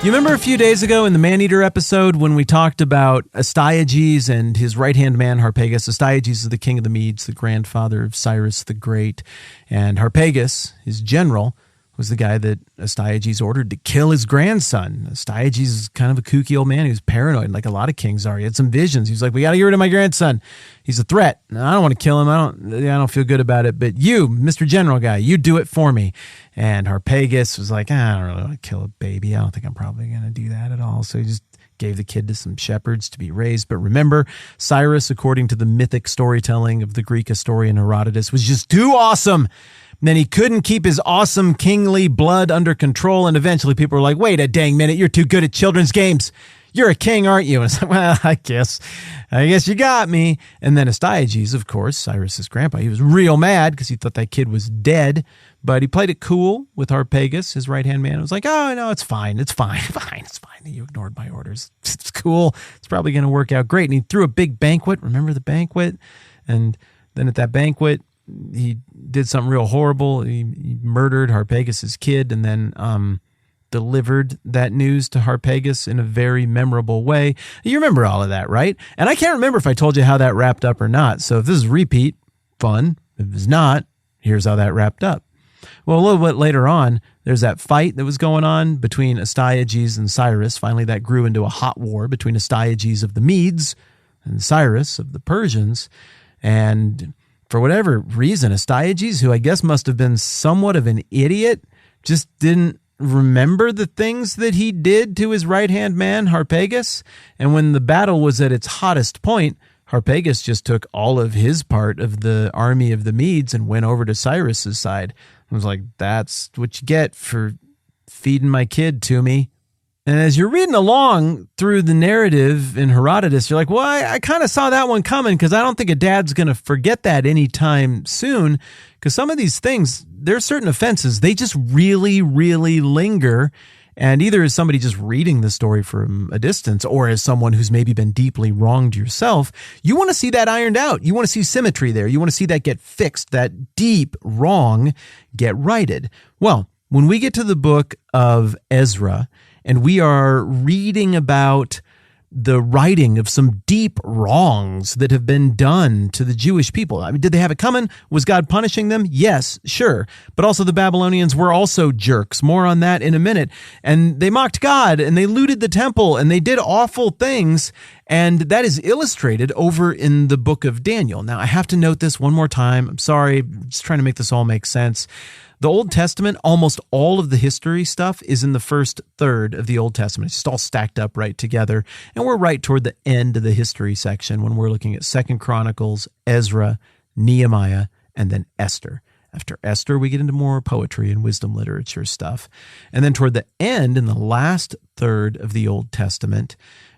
You remember a few days ago in the Maneater episode when we talked about Astyages and his right-hand man Harpagus? Astyages is the king of the Medes, the grandfather of Cyrus the Great. And Harpagus, his general, was the guy that Astyages ordered to kill his grandson. Astyages is kind of a kooky old man. He was paranoid, like a lot of kings are. He had some visions. He was like, we got to get rid of my grandson. He's a threat. I don't want to kill him. I don't feel good about it. But you, Mr. General guy, you do it for me. And Harpagus was like, I don't really want to kill a baby. I don't think I'm probably going to do that at all. So he just gave the kid to some shepherds to be raised. But remember, Cyrus, according to the mythic storytelling of the Greek historian Herodotus, was just too awesome. And then he couldn't keep his awesome kingly blood under control. And eventually people were like, wait a dang minute, you're too good at children's games. You're a king, aren't you? And it's like, well, I guess you got me. And then Astyages, of course, Cyrus's grandpa, he was real mad because he thought that kid was dead. But he played it cool with Harpagus, his right-hand man. It was like, oh, no, it's fine. It's fine. It's fine. You ignored my orders. It's cool. It's probably going to work out great. And he threw a big banquet. Remember the banquet? And then at that banquet, he did something real horrible. He murdered Harpagus' kid and then delivered that news to Harpagus in a very memorable way. You remember all of that, right? And I can't remember if I told you how that wrapped up or not. So if this is repeat, fun. If it's not, here's how that wrapped up. Well, a little bit later on, there's that fight that was going on between Astyages and Cyrus. Finally, that grew into a hot war between Astyages of the Medes and Cyrus of the Persians. And for whatever reason, Astyages, who I guess must have been somewhat of an idiot, just didn't remember the things that he did to his right-hand man, Harpagus. And when the battle was at its hottest point, Harpagus just took all of his part of the army of the Medes and went over to Cyrus's side. I was like, that's what you get for feeding my kid to me. And as you're reading along through the narrative in Herodotus, you're like, well, I kind of saw that one coming because I don't think a dad's going to forget that anytime soon. Because some of these things, there's certain offenses, they just really, really linger. And either as somebody just reading the story from a distance or as someone who's maybe been deeply wronged yourself, you want to see that ironed out. You want to see symmetry there. You want to see that get fixed, that deep wrong get righted. Well, when we get to the book of Ezra, and we are reading about the righting of some deep wrongs that have been done to the Jewish people. I mean, did they have it coming? Was God punishing them? Yes, sure. But also the Babylonians were also jerks. More on that in a minute. And they mocked God and they looted the temple and they did awful things. And that is illustrated over in the book of Daniel. Now, I have to note this one more time. I'm sorry, I'm just trying to make this all make sense. The Old Testament, almost all of the history stuff is in the first third of the Old Testament. It's just all stacked up right together. And we're right toward the end of the history section when we're looking at 2 Chronicles, Ezra, Nehemiah, and then Esther. After Esther, we get into more poetry and wisdom literature stuff. And then toward the end, in the last third of the Old Testament,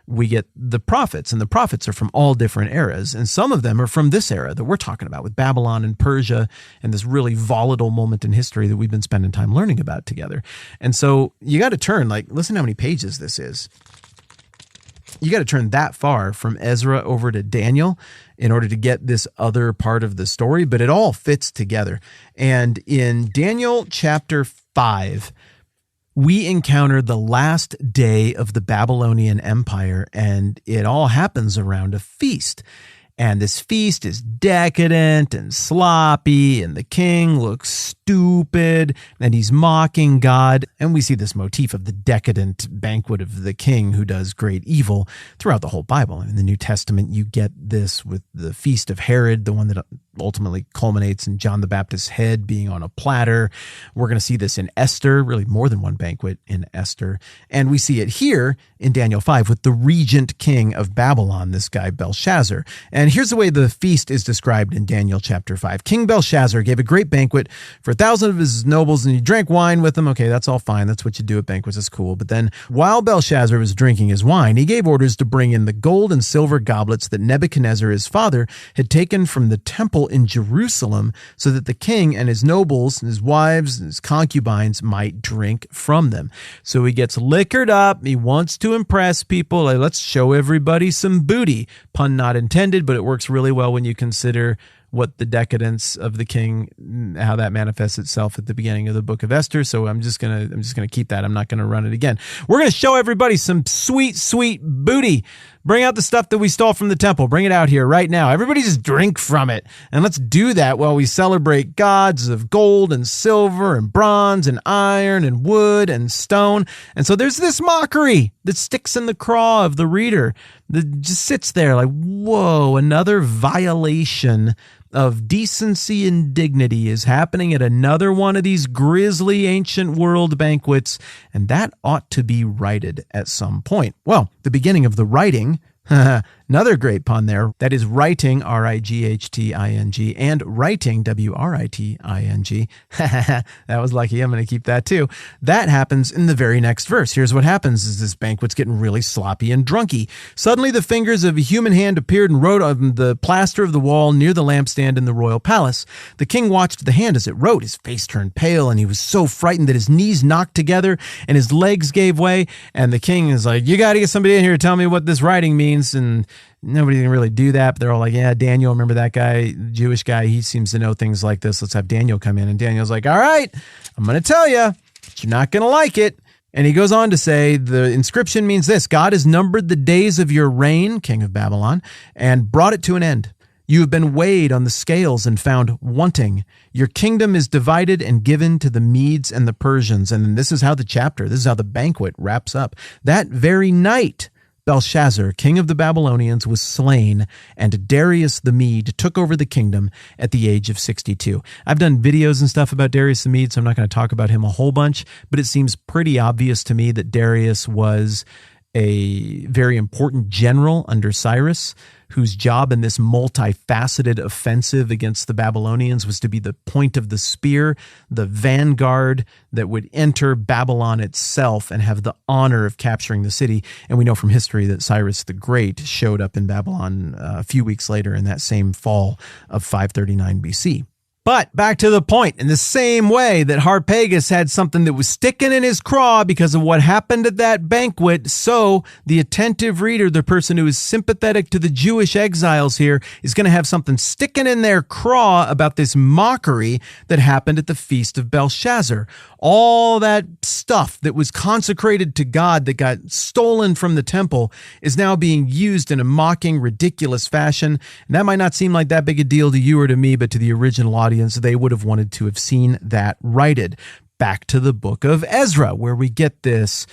we get the prophets, and the prophets are from all different eras, and some of them are from this era that we're talking about with Babylon and Persia and this really volatile moment in history that we've been spending time learning about together. And so you got to turn, like, listen how many pages this is. You got to turn that far from Ezra over to Daniel in order to get this other part of the story, but it all fits together. And in Daniel chapter 5, we encounter the last day of the Babylonian Empire, and it all happens around a feast. And this feast is decadent and sloppy, and the king looks stupid, and he's mocking God. And we see this motif of the decadent banquet of the king who does great evil throughout the whole Bible. In the New Testament, you get this with the Feast of Herod, the one that ultimately culminates in John the Baptist's head being on a platter. We're going to see this in Esther, really more than one banquet in Esther. And we see it here in Daniel 5 with the regent king of Babylon, this guy Belshazzar. And here's the way the feast is described in Daniel chapter 5. King Belshazzar gave a great banquet for 1,000 of his nobles, and he drank wine with them. Okay, that's all fine. That's what you do at banquets. It's cool. But then while Belshazzar was drinking his wine, he gave orders to bring in the gold and silver goblets that Nebuchadnezzar, his father, had taken from the temple in Jerusalem so that the king and his nobles and his wives and his concubines might drink from them. So he gets liquored up. He wants to impress people. Like, let's show everybody some booty. Pun not intended, but it works really well when you consider what the decadence of the king, how that manifests itself at the beginning of the book of Esther. So I'm just gonna keep that. I'm not gonna run it again. We're gonna show everybody some sweet, sweet booty. Bring out the stuff that we stole from the temple. Bring it out here right now. Everybody just drink from it. And let's do that while we celebrate gods of gold and silver and bronze and iron and wood and stone. And so there's this mockery that sticks in the craw of the reader that just sits there like, whoa, another violation of decency and dignity is happening at another one of these grisly ancient world banquets, and that ought to be righted at some point. Well, the beginning of the writing, another great pun there, that is writing, R-I-G-H-T-I-N-G, and writing, W-R-I-T-I-N-G. That was lucky. I'm going to keep that too. That happens in the very next verse. Here's what happens is this banquet's getting really sloppy and drunky. Suddenly the fingers of a human hand appeared and wrote on the plaster of the wall near the lampstand in the royal palace. The king watched the hand as it wrote. His face turned pale, and he was so frightened that his knees knocked together and his legs gave way. And the king is like, you got to get somebody in here to tell me what this writing means. And nobody can really do that, but they're all like, yeah, Daniel, remember that guy, Jewish guy, he seems to know things like this. Let's have Daniel come in. And Daniel's like, all right, I'm going to tell you, but you're not going to like it. And he goes on to say, the inscription means this: God has numbered the days of your reign, king of Babylon, and brought it to an end. You have been weighed on the scales and found wanting. Your kingdom is divided and given to the Medes and the Persians. And this is how the banquet wraps up. That very night, Belshazzar, king of the Babylonians, was slain, and Darius the Mede took over the kingdom at the age of 62. I've done videos and stuff about Darius the Mede, so I'm not going to talk about him a whole bunch, but it seems pretty obvious to me that Darius was a very important general under Cyrus, whose job in this multifaceted offensive against the Babylonians was to be the point of the spear, the vanguard that would enter Babylon itself and have the honor of capturing the city. And we know from history that Cyrus the Great showed up in Babylon a few weeks later in that same fall of 539 BC. But back to the point, in the same way that Harpagus had something that was sticking in his craw because of what happened at that banquet, so the attentive reader, the person who is sympathetic to the Jewish exiles here, is going to have something sticking in their craw about this mockery that happened at the feast of Belshazzar. All that stuff that was consecrated to God that got stolen from the temple is now being used in a mocking, ridiculous fashion. And that might not seem like that big a deal to you or to me, but to the original audience, they would have wanted to have seen that righted. Back to the book of Ezra, where we get this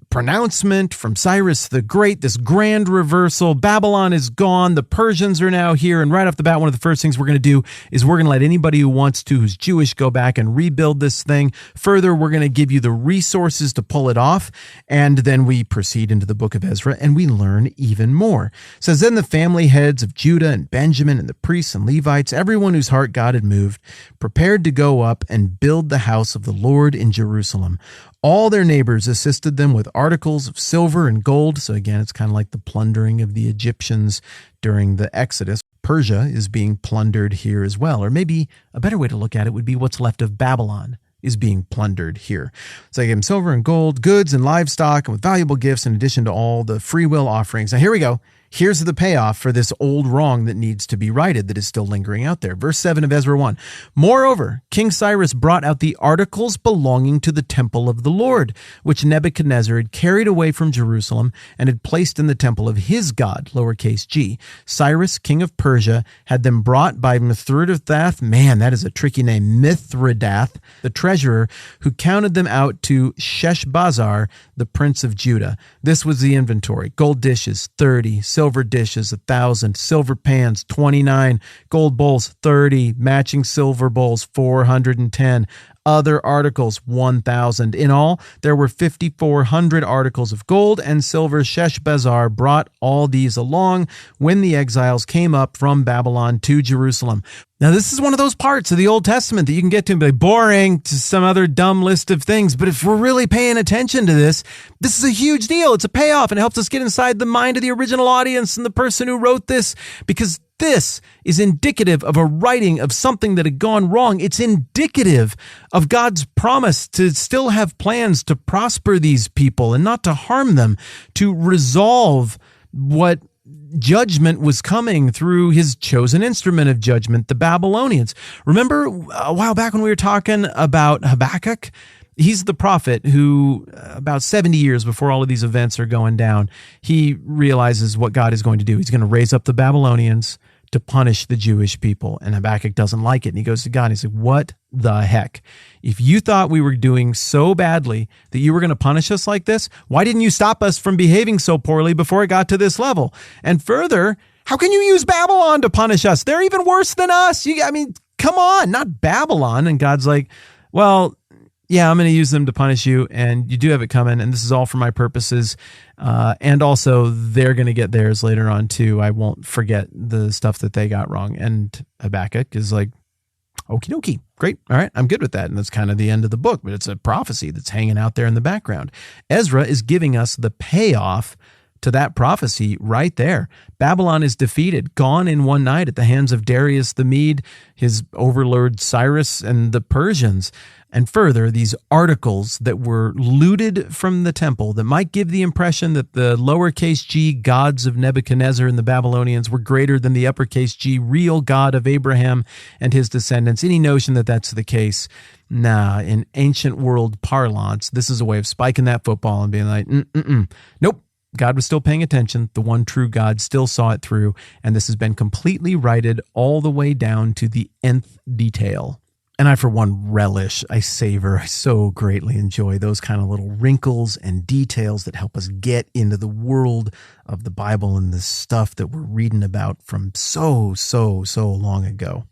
pronouncement from Cyrus the Great, this grand reversal. Babylon is gone. The Persians are now here. And right off the bat, one of the first things we're going to do is we're going to let anybody who wants to, who's Jewish, go back and rebuild this thing. Further, we're going to give you the resources to pull it off. And then we proceed into the book of Ezra and we learn even more. It says, then the family heads of Judah and Benjamin and the priests and Levites, everyone whose heart God had moved, prepared to go up and build the house of the Lord in Jerusalem. All their neighbors assisted them with articles of silver and gold. So again, it's kind of like the plundering of the Egyptians during the Exodus. Persia is being plundered here as well. Or maybe a better way to look at it would be what's left of Babylon is being plundered here. So I gave him silver and gold, goods and livestock, and with valuable gifts in addition to all the free will offerings. Now here we go. Here's the payoff for this old wrong that needs to be righted that is still lingering out there. Verse 7 of Ezra 1. Moreover, King Cyrus brought out the articles belonging to the temple of the Lord, which Nebuchadnezzar had carried away from Jerusalem and had placed in the temple of his god, lowercase g. Cyrus, king of Persia, had them brought by Mithridath, man, that is a tricky name, Mithridath, the treasurer, who counted them out to Sheshbazzar, the prince of Judah. This was the inventory. Gold dishes, 30, silver dishes, 1,000, silver pans, 29, gold bowls, 30, matching silver bowls, 410, other articles, 1,000. In all, there were 5,400 articles of gold and silver. Sheshbazzar brought all these along when the exiles came up from Babylon to Jerusalem. Now, this is one of those parts of the Old Testament that you can get to and be like, boring to some other dumb list of things. But if we're really paying attention to this, this is a huge deal. It's a payoff and it helps us get inside the mind of the original audience and the person who wrote this, because this is indicative of a writing of something that had gone wrong. It's indicative of God's promise to still have plans to prosper these people and not to harm them, to resolve what judgment was coming through his chosen instrument of judgment, the Babylonians. Remember a while back when we were talking about Habakkuk? He's the prophet who, about 70 years before all of these events are going down, he realizes what God is going to do. He's going to raise up the Babylonians to punish the Jewish people. And Habakkuk doesn't like it. And he goes to God and he's like, what the heck? If you thought we were doing so badly that you were going to punish us like this, why didn't you stop us from behaving so poorly before it got to this level? And further, how can you use Babylon to punish us? They're even worse than us. Come on, not Babylon. And God's like, well, yeah, I'm going to use them to punish you, and you do have it coming, and this is all for my purposes. And also, they're going to get theirs later on, too. I won't forget the stuff that they got wrong. And Habakkuk is like, okie dokie, great. All right, I'm good with that. And that's kind of the end of the book, but it's a prophecy that's hanging out there in the background. Ezra is giving us the payoff to that prophecy right there. Babylon is defeated, gone in one night at the hands of Darius the Mede, his overlord Cyrus, and the Persians. And further, these articles that were looted from the temple that might give the impression that the lowercase g gods of Nebuchadnezzar and the Babylonians were greater than the uppercase G real God of Abraham and his descendants. Any notion that that's the case? Nah, in ancient world parlance, this is a way of spiking that football and being like, nope. God was still paying attention. The one true God still saw it through. And this has been completely righted all the way down to the nth detail. And I, for one, relish, I savor, I so greatly enjoy those kind of little wrinkles and details that help us get into the world of the Bible and the stuff that we're reading about from so long ago.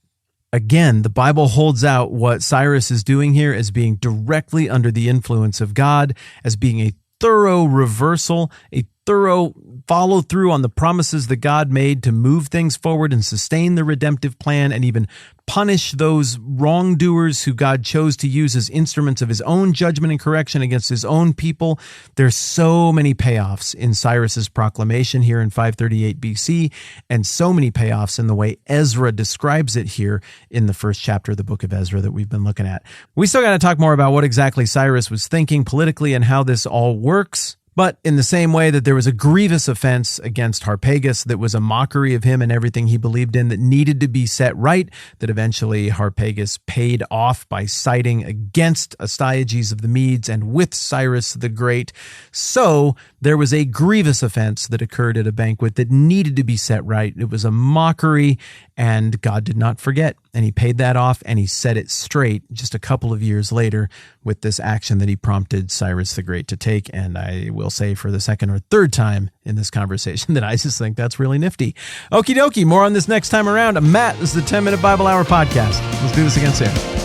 Again, the Bible holds out what Cyrus is doing here as being directly under the influence of God, as being a thorough reversal, a thorough follow through on the promises that God made to move things forward and sustain the redemptive plan and even punish those wrongdoers who God chose to use as instruments of his own judgment and correction against his own people. There's so many payoffs in Cyrus's proclamation here in 538 BC, and so many payoffs in the way Ezra describes it here in the first chapter of the book of Ezra that we've been looking at. We still got to talk more about what exactly Cyrus was thinking politically and how this all works. But in the same way that there was a grievous offense against Harpagus that was a mockery of him and everything he believed in that needed to be set right, that eventually Harpagus paid off by siding against Astyages of the Medes and with Cyrus the Great, so there was a grievous offense that occurred at a banquet that needed to be set right. It was a mockery, and God did not forget, and he paid that off, and he set it straight just a couple of years later with this action that he prompted Cyrus the Great to take. And I will say for the second or third time in this conversation that I just think that's really nifty. Okie dokie, more on this next time around. Matt, this is the 10-Minute Bible Hour podcast. Let's do this again soon.